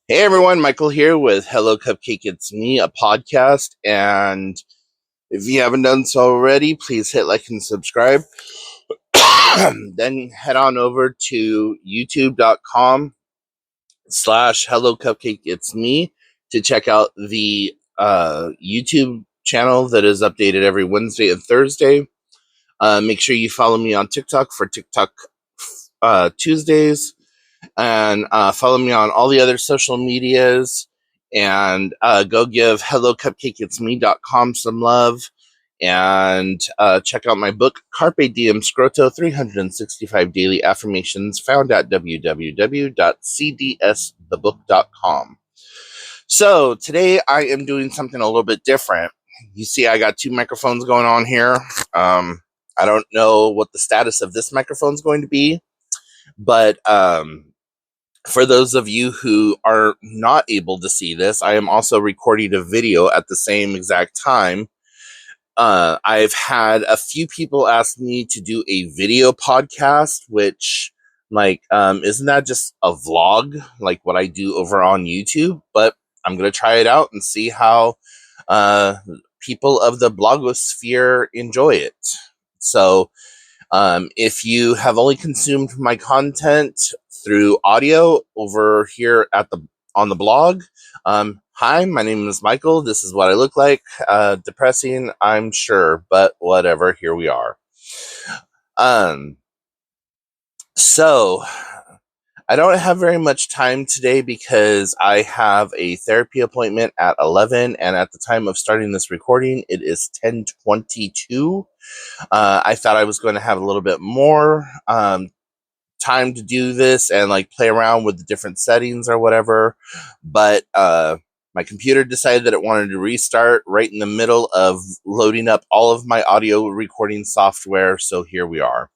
Hey everyone, Michael here with Hello Cupcake, It's Me, a podcast. And if you haven't done so already, please hit like and subscribe. Then head on over to youtube.com/, Hello Cupcake, It's Me to check out the YouTube channel that is updated every Wednesday and Thursday. Make sure you follow me on TikTok for TikTok Tuesdays. And follow me on all the other social medias, and go give hellocupcakeitsme.com some love, and check out my book Carpe Diem Scroto 365 Daily Affirmations, found at www.cdsthebook.com. So today I am doing something a little bit different. You see, I got two microphones going on here. I don't know what the status of this microphone is going to be, but for those of you who are not able to see this, I am also recording a video at the same exact time. I've had a few people ask me to do a video podcast, which, isn't that just a vlog, like what I do over on YouTube? But I'm going to try it out and see how people of the blogosphere enjoy it. So, if you have only consumed my content through audio over here on the blog, hi, my name is Michael. This is what I look like. Depressing, I'm sure, but whatever. Here we are. So I don't have very much time today because I have a therapy appointment at 11, and at the time of starting this recording, it is 10:22. I thought I was going to have a little bit more time to do this and play around with the different settings or whatever, but my computer decided that it wanted to restart right in the middle of loading up all of my audio recording software, so here we are.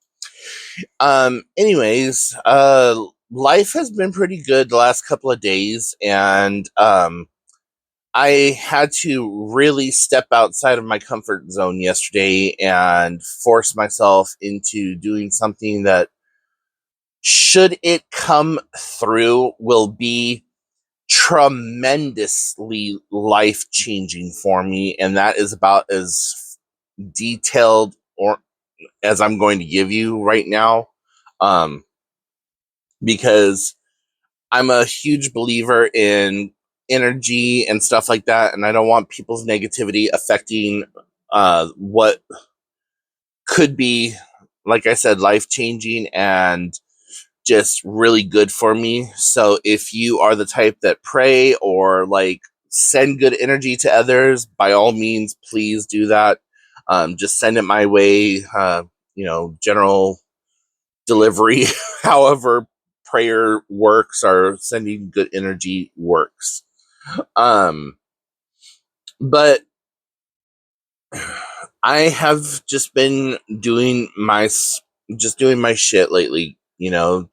Anyways, life has been pretty good the last couple of days, and I had to really step outside of my comfort zone yesterday and force myself into doing something that, should it come through, will be tremendously life-changing for me, and that is about as detailed or as I'm going to give you right now, because I'm a huge believer in energy and stuff like that, and I don't want people's negativity affecting what could be, like I said, life-changing and just really good for me. So if you are the type that pray or send good energy to others, by all means, please do that. Just send it my way, general delivery, however prayer works or sending good energy works. But I have just been doing my shit lately,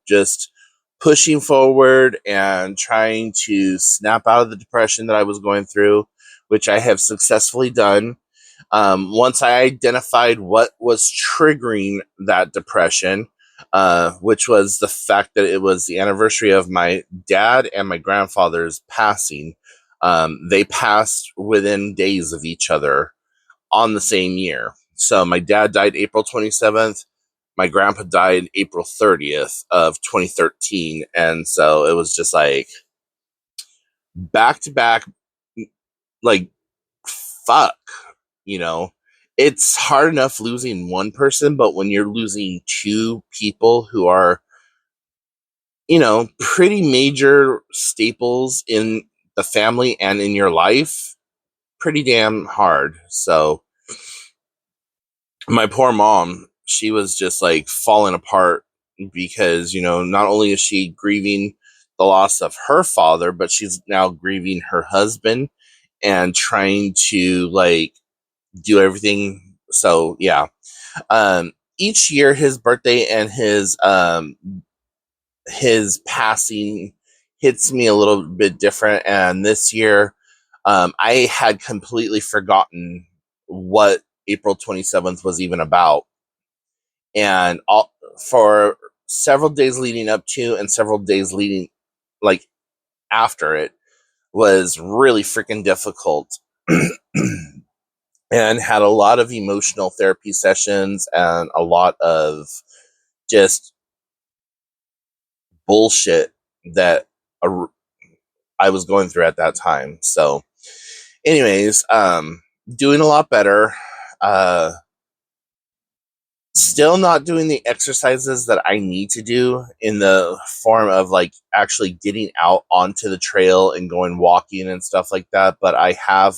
just pushing forward and trying to snap out of the depression that I was going through, which I have successfully done. Once I identified what was triggering that depression, which was the fact that it was the anniversary of my dad and my grandfather's passing. They passed within days of each other on the same year. So my dad died April 27th. My grandpa died April 30th of 2013. And so it was just back to back, fuck, you know. It's hard enough losing one person, but when you're losing two people who are, pretty major staples in the family and in your life, pretty damn hard. So my poor mom, she was just falling apart because, not only is she grieving the loss of her father, but she's now grieving her husband and trying to do everything. So yeah. Each year his birthday and his passing hits me a little bit different, and this year I had completely forgotten what April 27th was even about. And for several days leading up to and several days leading, after it was really freaking difficult. And had a lot of emotional therapy sessions and a lot of just bullshit that I was going through at that time. So anyways, doing a lot better. Still not doing the exercises that I need to do in the form of like actually getting out onto the trail and going walking and stuff like that. But I have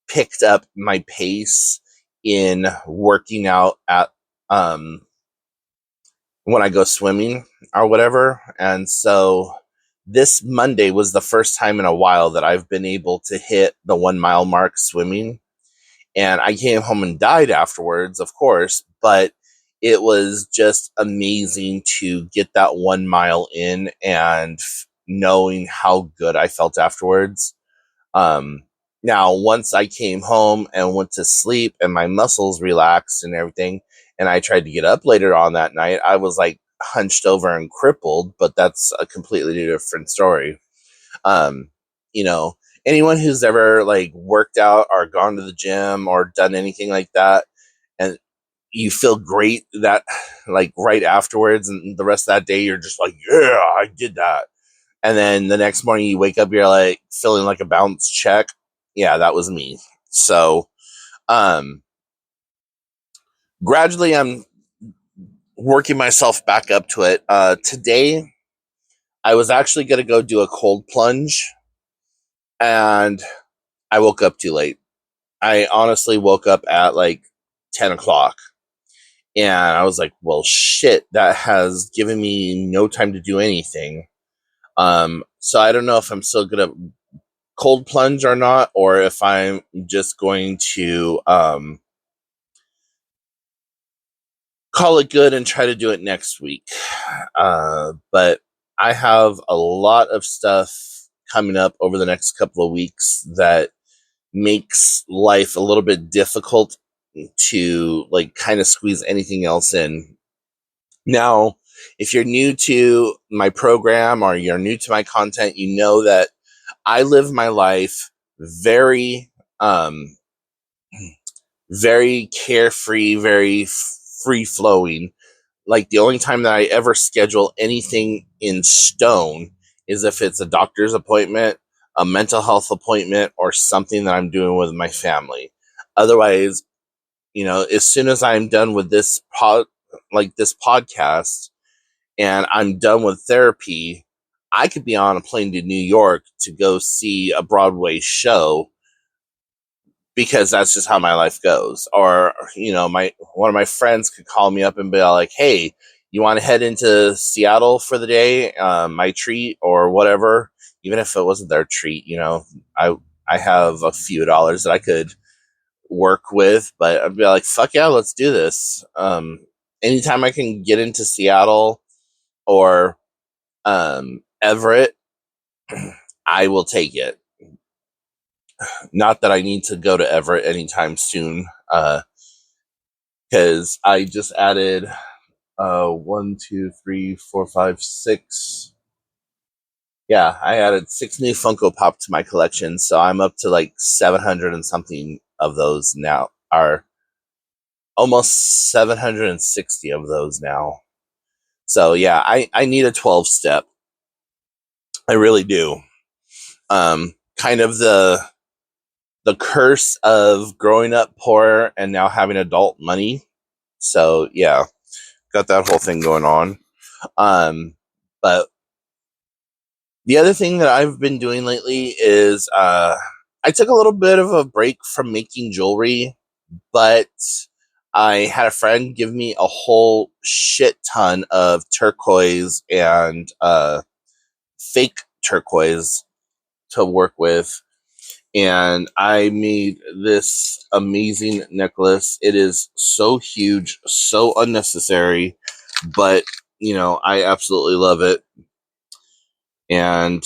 picked up my pace in working out at, when I go swimming or whatever. And so this Monday was the first time in a while that I've been able to hit the 1 mile mark swimming. And I came home and died afterwards, of course, but it was just amazing to get that 1 mile in and knowing how good I felt afterwards. Now, once I came home and went to sleep and my muscles relaxed and everything, and I tried to get up later on that night, I was like hunched over and crippled, but that's a completely different story. Um, you know, anyone who's ever like worked out or gone to the gym or done anything like that, and you feel great that like right afterwards, and the rest of that day, you're just like, yeah, I did that. And then the next morning you wake up, you're like feeling like a bounce check. Yeah, that was me. So, um, gradually I'm working myself back up to it. Today I was actually going to go do a cold plunge and I woke up too late. I honestly woke up at like 10 o'clock and I was like, well, shit, that has given me no time to do anything. So I don't know if I'm still going to cold plunge or not, or if I'm just going to, call it good and try to do it next week. But I have a lot of stuff coming up over the next couple of weeks that makes life a little bit difficult to like kind of squeeze anything else in. Now, if you're new to my program or you're new to my content, you know that I live my life very, very carefree, very free flowing. Like the only time that I ever schedule anything in stone is if it's a doctor's appointment, a mental health appointment, or something that I'm doing with my family. Otherwise, as soon as I'm done with this podcast and I'm done with therapy, I could be on a plane to New York to go see a Broadway show because that's just how my life goes. Or, my one of my friends could call me up and be like, "Hey, you want to head into Seattle for the day? My treat or whatever." Even if it wasn't their treat, I have a few dollars that I could work with, but I'd be like, "Fuck yeah, let's do this." Anytime I can get into Seattle or Everett, I will take it. Not that I need to go to Everett anytime soon, because I just added 1, 2, 3, 4, 5, 6. Yeah, I added 6 new Funko Pop to my collection, so I'm up to like 700 and something of those now. Are almost 760 of those now. So yeah, I need a 12 step. I really do. Kind of the curse of growing up poor and now having adult money. So yeah, got that whole thing going on. But the other thing that I've been doing lately is I took a little bit of a break from making jewelry, but I had a friend give me a whole shit ton of turquoise and fake turquoise to work with. And I made this amazing necklace. It is so huge, so unnecessary, but I absolutely love it. And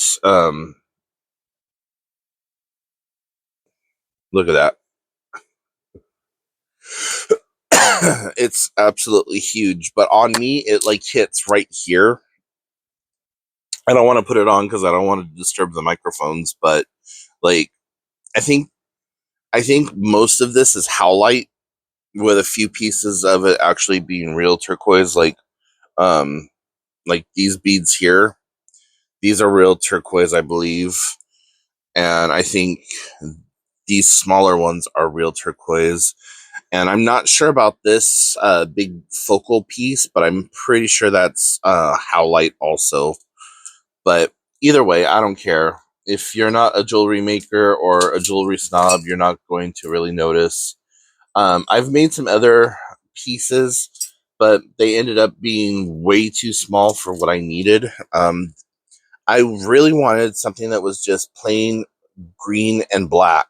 look at that. It's absolutely huge, but on me it like hits right here. I don't want to put it on because I don't want to disturb the microphones, but like I think most of this is howlite with a few pieces of it actually being real turquoise, like these beads here. These are real turquoise, I believe. And I think these smaller ones are real turquoise. And I'm not sure about this big focal piece, but I'm pretty sure that's howlite also. But either way, I don't care. If you're not a jewelry maker or a jewelry snob, you're not going to really notice. I've made some other pieces, but they ended up being way too small for what I needed. I really wanted something that was just plain green and black.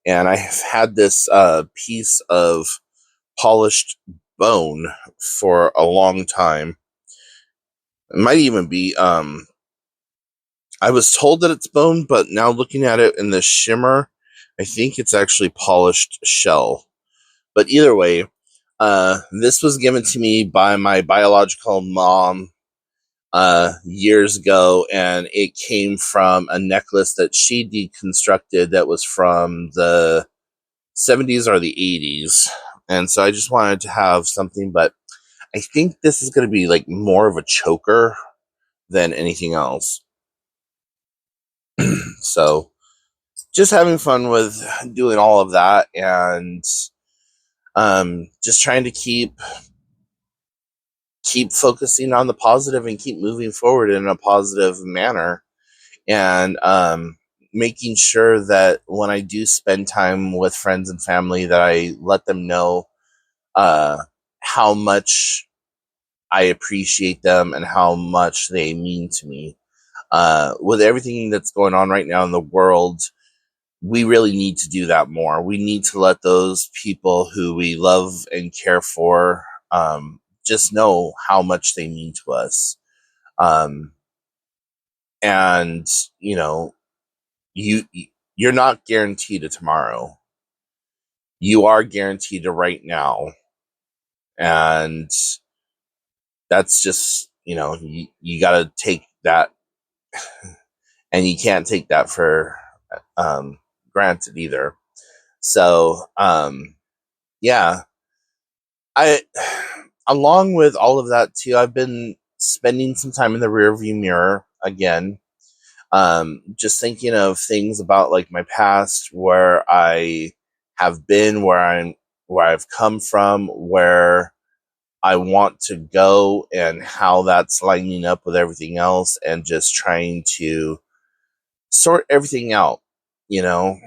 And I have had this piece of polished bone for a long time. It might even be, I was told that it's bone, but now looking at it in the shimmer, I think it's actually polished shell. But either way, this was given to me by my biological mom years ago, and it came from a necklace that she deconstructed that was from the 70s or the 80s. And so I just wanted to have something, but I think this is going to be like more of a choker than anything else. So just having fun with doing all of that, and just trying to keep focusing on the positive and keep moving forward in a positive manner, and making sure that when I do spend time with friends and family, that I let them know how much I appreciate them and how much they mean to me. With everything that's going on right now in the world, we really need to do that more. We need to let those people who we love and care for just know how much they mean to us. Um, and you know, you're not guaranteed a tomorrow. You are guaranteed a right now, and that's just, you got to take that, and you can't take that for granted either. So yeah, I along with all of that too, I've been spending some time in the rearview mirror again, just thinking of things about like my past, where I have been, where I've come from, where I want to go, and how that's lining up with everything else, and just trying to sort everything out, you know.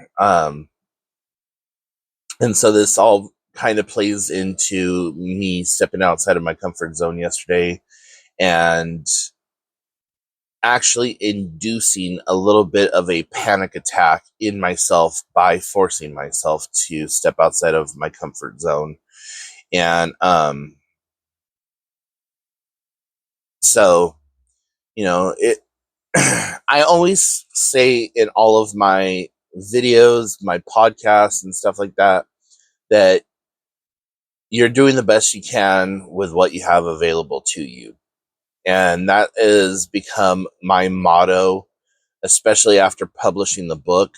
And so this all kind of plays into me stepping outside of my comfort zone yesterday, and actually inducing a little bit of a panic attack in myself by forcing myself to step outside of my comfort zone. And so, it I always say in all of my videos, my podcasts and stuff like that, that you're doing the best you can with what you have available to you. And that has become my motto, especially after publishing the book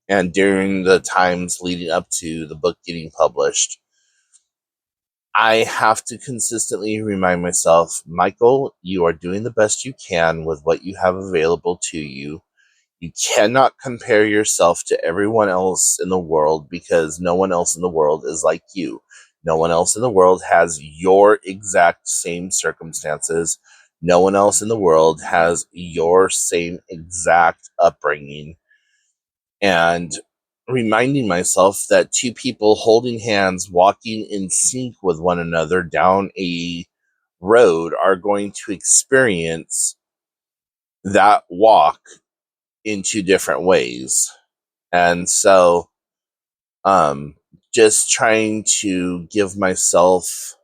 and during the times leading up to the book getting published. I have to consistently remind myself, Michael, you are doing the best you can with what you have available to you. You cannot compare yourself to everyone else in the world, because no one else in the world is like you. No one else in the world has your exact same circumstances. No one else in the world has your same exact upbringing. And reminding myself that two people holding hands, walking in sync with one another down a road, are going to experience that walk in two different ways. And so, just trying to give myself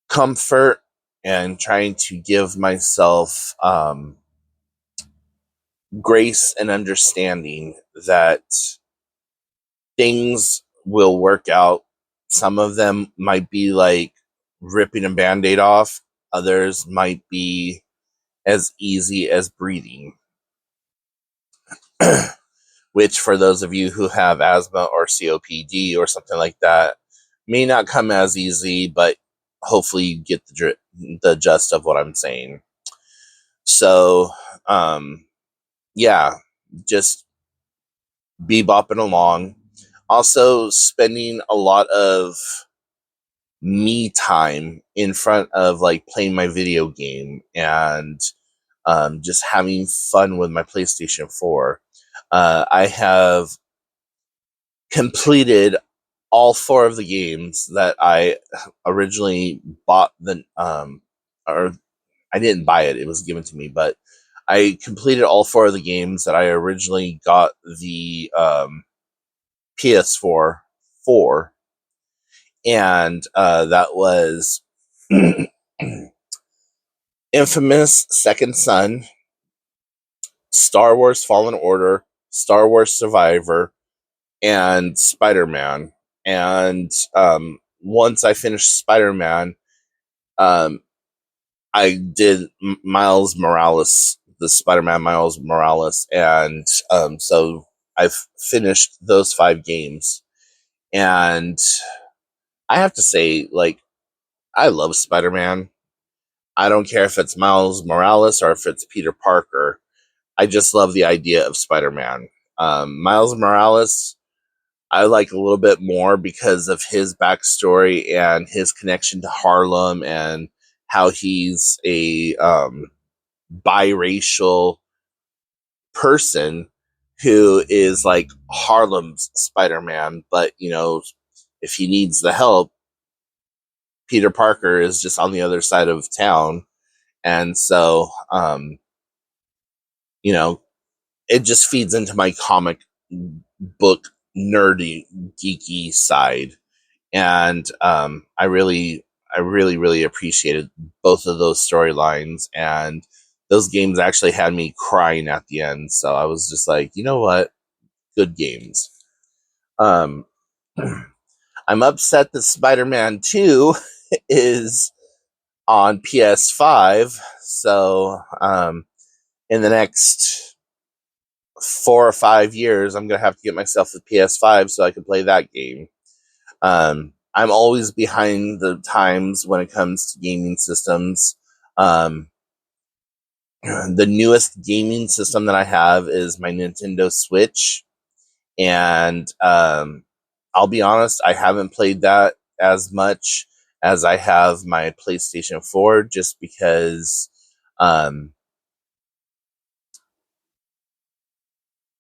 comfort, and trying to give myself grace and understanding that things will work out. Some of them might be like ripping a band-aid off. Others might be as easy as breathing, which for those of you who have asthma or COPD or something like that may not come as easy, but hopefully you get the gist of what I'm saying. So, yeah, just bebopping along. Also, spending a lot of me time in front of like playing my video game and just having fun with my PlayStation 4. I have completed all 4 of the games that I originally bought. Or I didn't buy it; it was given to me. But I completed all 4 of the games that I originally got the PS4 for, and that was Infamous Second Son, Star Wars Fallen Order, Star Wars Survivor, and Spider-Man. And once I finished Spider-Man, I did Miles Morales, the Spider-Man Miles Morales, and so I've finished those 5 games. And I have to say, like, I love Spider-Man. I don't care if it's Miles Morales or if it's Peter Parker. I just love the idea of Spider-Man. Miles Morales, I like a little bit more because of his backstory and his connection to Harlem and how he's a biracial person who is like Harlem's Spider-Man, but if he needs the help, Peter Parker is just on the other side of town. And so, it just feeds into my comic book nerdy, geeky side. And I really appreciated both of those storylines. And those games actually had me crying at the end. So I was just like, you know what? Good games. I'm upset that Spider-Man 2 is on PS5. So in the next 4 or 5 years, I'm going to have to get myself a PS5 so I can play that game. I'm always behind the times when it comes to gaming systems. The newest gaming system that I have is my Nintendo Switch. And I'll be honest, I haven't played that as much as I have my PlayStation 4 just because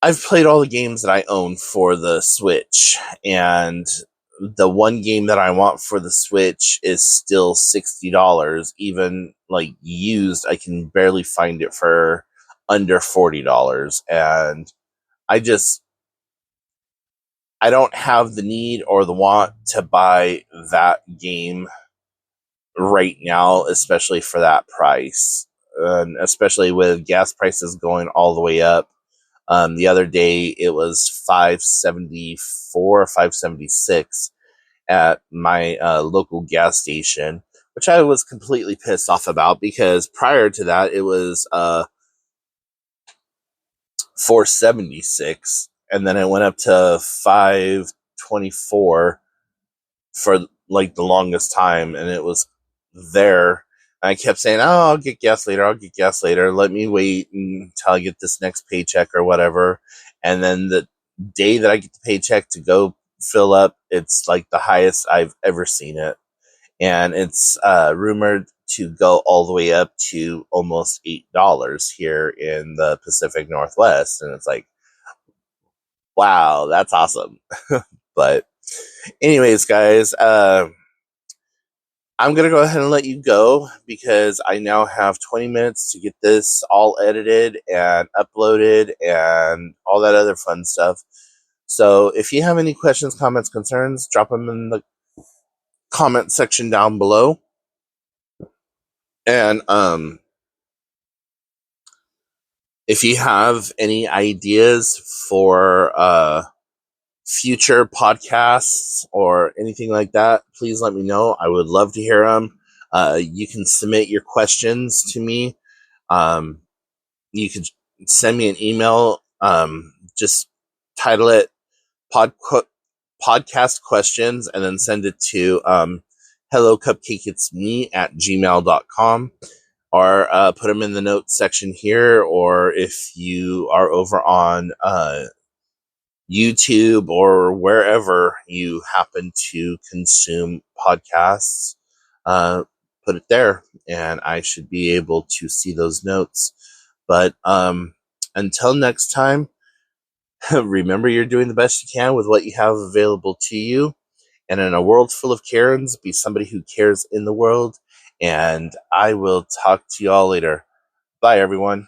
I've played all the games that I own for the Switch, and the one game that I want for the Switch is still $60. Even like used, I can barely find it for under $40. And I don't have the need or the want to buy that game right now, especially for that price. And especially with gas prices going all the way up. The other day it was $5.74 or $5.76 at my local gas station, which I was completely pissed off about because prior to that it was $4.76, and then it went up to $5.24 for like the longest time, and it was there. I kept saying, "Oh, I'll get gas later. I'll get gas later. Let me wait until I get this next paycheck or whatever." And then the day that I get the paycheck to go fill up, it's like the highest I've ever seen it, and it's rumored to go all the way up to almost $8 here in the Pacific Northwest, and it's like, wow, that's awesome. But anyways, guys, I'm going to go ahead and let you go because I now have 20 minutes to get this all edited and uploaded and all that other fun stuff. So if you have any questions, comments, concerns, drop them in the comment section down below. And if you have any ideas for future podcasts or anything like that, please let me know. I would love to hear them. You can submit your questions to me You could send me an email. Just title it podcast questions and then send it to hello cupcake it's me at gmail.com, or put them in the notes section here, or if you are over on YouTube or wherever you happen to consume podcasts, put it there and I should be able to see those notes. But until next time, remember you're doing the best you can with what you have available to you. And in a world full of Karens, be somebody who cares in the world. And I will talk to you all later. Bye, everyone.